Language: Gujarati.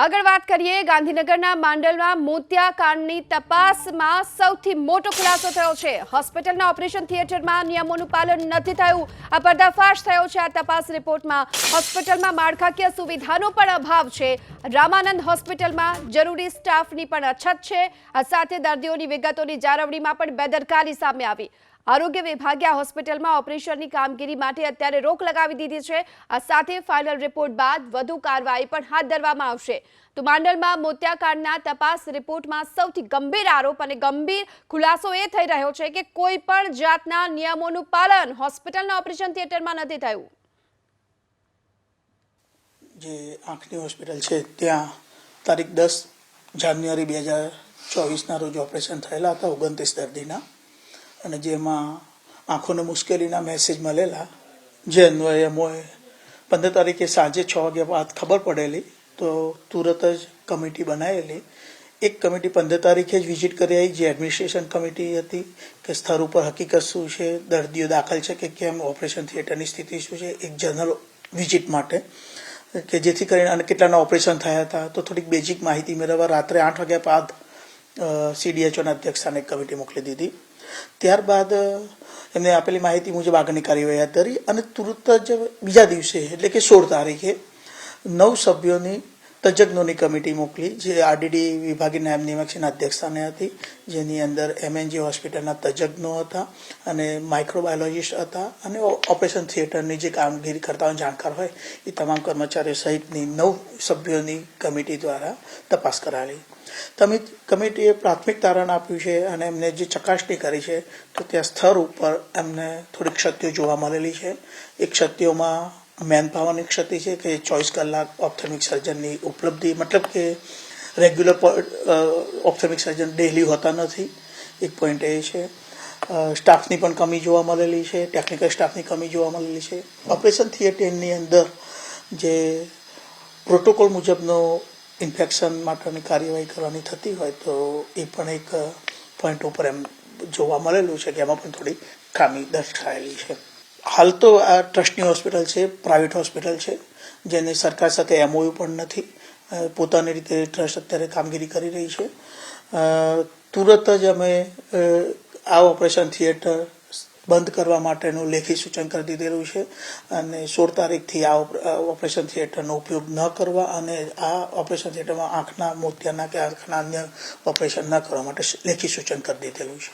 આગળ વાત કરીએ ગાંધીનગરના માંડલમાં મોતિયા કાંડની તપાસમાં સૌથી મોટો ખુલાસો થયો છે। હોસ્પિટલના ઓપરેશન થિયેટરમાં નિયમોનું પાલન નથી થયું। આ પર્દાફાશ થયો છે। આ તપાસ રિપોર્ટમાં હોસ્પિટલમાં માળખાકીય સુવિધાનો પણ અભાવ છે। રામાનંદ હોસ્પિટલમાં જરૂરી સ્ટાફની પણ અછત છે। આ સાથે દર્દીઓની વિગતોની જાળવણીમાં પણ બેદરકારી સામે આવી। આરોગ્ય વિભાગે આ હોસ્પિટલમાં ઓપરેશનની કામગીરી માટે અત્યારે રોક લગાવી દીધી છે। આ સાથે ફાઇનલ રિપોર્ટ બાદ વધુ કાર્યવાહી પણ હાથ ધરવામાં આવશે। તો માંડલમાં મોતિયાકાંડના તપાસ રિપોર્ટમાં સૌથી ગંભીર આરોપ અને ગંભીર ખુલાસો એ થઈ રહ્યો છે કે કોઈ પણ જાતના નિયમોનું પાલન હોસ્પિટલના ઓપરેશન થિયેટરમાં નથી થયું। જે આંખની હોસ્પિટલ છે ત્યાં તારીખ 10 જાન્યુઆરી 2024ના રોજ ઓપરેશન થયેલા હતા 29 દર્દીના, અને જેમાં આંખોને મુશ્કેલીના મેસેજ મળેલા, જે અન્વયે અમોએ 15 તારીખે સાંજે 6 વાગ્યા બાદ ખબર પડેલી તો તુરત જ કમિટી બનાવેલી। એક કમિટી 15 તારીખે જ વિઝિટ કરી આવી, જે એડમિનિસ્ટ્રેશન કમિટી હતી, કે સ્થળ ઉપર હકીકત શું છે, દર્દીઓ દાખલ છે કે કેમ, ઓપરેશન થિયેટરની સ્થિતિ શું છે, એક જનરલ વિઝિટ માટે, કે જેથી કરીને અને કેટલાના ઓપરેશન થયા હતા તો થોડીક બેઝિક માહિતી મેળવવા રાત્રે 8 વાગ્યા બાદ CDHOના અધ્યક્ષસ્થાને એક કમિટી મોકલી દીધી। ત્યારબાદ એમને આપેલી માહિતી મુજબ આગળની કાર્યવાહી હાથ ધરી અને તુરત જ બીજા દિવસે એટલે કે 16 તારીખે 9 સભ્યોની તજજ્ઞોની કમિટી મોકલી, જે RDD વિભાગીય નાયબ નિયામકશ્રીના અધ્યક્ષસ્થાને હતી, જેની અંદર MNG હોસ્પિટલના તજજ્ઞો હતા અને માઇક્રોબાયોલોજીસ્ટ હતા અને ઓપરેશન થિયેટરની જે કામગીરી કરતા જાણકાર હોય એ તમામ કર્મચારીઓ સહિતની 9 સભ્યોની કમિટી દ્વારા તપાસ કરાયેલી। કમિટીએ પ્રાથમિક તારણ આપ્યું છે અને એમને જે ચકાસણી કરી છે તો ત્યાં સ્થળ ઉપર એમને થોડીક ક્ષતિઓ જોવા મળેલી છે। એક ક્ષતિઓમાં મેન પાવરની ક્ષતિ છે કે 24 કલાક ઓપ્થેલ્મિક સર્જનની ઉપલબ્ધિ, મતલબ કે રેગ્યુલર ઓપ્થેલ્મિક સર્જન ડેલી હોતા નથી, એક પોઈન્ટ એ છે। સ્ટાફની પણ કમી જોવા મળેલી છે, ટેકનિકલ સ્ટાફની કમી જોવા મળેલી છે। ઓપરેશન થિયેટરની અંદર જે પ્રોટોકોલ મુજબનો ઇન્ફેક્શન માટેની કાર્યવાહી કરવાની થતી હોય તો એ પણ એક પોઈન્ટ ઉપર એમ જોવા મળેલું છે કે એમાં પણ થોડી ખામી દર્શાવેલી છે। હાલ તો આ ટ્રસ્ટની હોસ્પિટલ છે, પ્રાઇવેટ હોસ્પિટલ છે, જેને સરકાર સાથે MOU પણ નથી, પોતાની રીતે ટ્રસ્ટ અત્યારે કામગીરી કરી રહી છે। તુરત જ અમે આ ઓપરેશન થિયેટર બંધ કરવા માટેનું લેખિત સૂચન કરી દીધેલું છે અને 16 તારીખથી આ ઓપરેશન થિયેટરનો ઉપયોગ ન કરવા અને આ ઓપરેશન થિયેટરમાં આંખના મોતિયાના કે આંખના અન્ય ઓપરેશન ન કરવા માટે લેખિત સૂચન કરી દીધેલું છે।